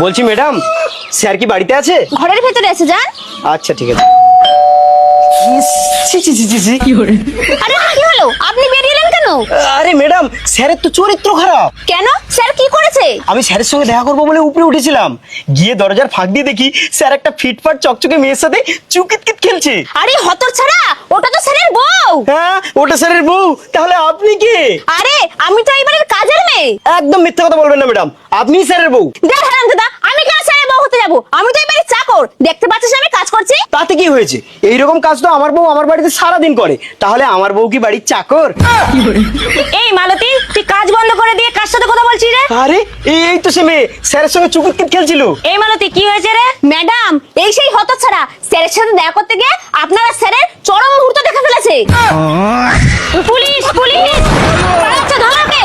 বলছি madam, sir কি বাড়িতে আছে? ঘরের ভেতরে আছে, যান। আচ্ছা ঠিক আছে। ছি ছি ছি ছি ছি। আরে কি হলো, আপনি বেরিয়ে এলেন কেন? আরে ম্যাডাম, স্যারের তো চরিত্র খারাপ। কেন, স্যার কি করেছে? আমি স্যারের সঙ্গে দেখা করবো বলে উপরে উঠেছিলাম, গিয়ে দরজার ফাঁক দিয়ে দেখি স্যার একটা ফিটফাট চকচকে মেয়ের সাথে চুকিতকিত খেলছে। আরে হতচ্ছাড়া, ওটা তো স্যারের বউ। হ্যাঁ, ওটা স্যারের বউ। তাহলে আপনি কে? আরে আমি তো এবারের কাজের মেয়ে। একদম মিথ্যা কথা বলবেন না ম্যাডাম, আপনি স্যারের বউ। দেখ হারামজাদা, আমি কেন স্যারের বউ হতে যাবো? আমি তো এবারে চাকর, দেখতে পাচ্ছিস আমি কাজ করছি। তাতে কি হয়েছে? এইরকম কাজ তো আমার বউ আমার বাড়িতে সারাদিন করে। তাহলে আমার বউ কি বাড়ির চাকর? এই মালতী, তুই কাজ বন্ধ করে দিয়ে কার সাথে কথা বলছিস রে? আরে এই তো সে মেয়ে স্যারের সঙ্গে চুকিতকিত খেলছিল। এই মালতী, কি হয়েছে রে? ম্যাডাম, এই সেই হতচ্ছাড়া স্যারের সাথে দেখা করতে গিয়ে আপনারা স্যারের চরম মুহূর্ত দেখে ফেলেছে। পুলিশ পুলিশ, পালাচ্ছে, ধরো ওকে।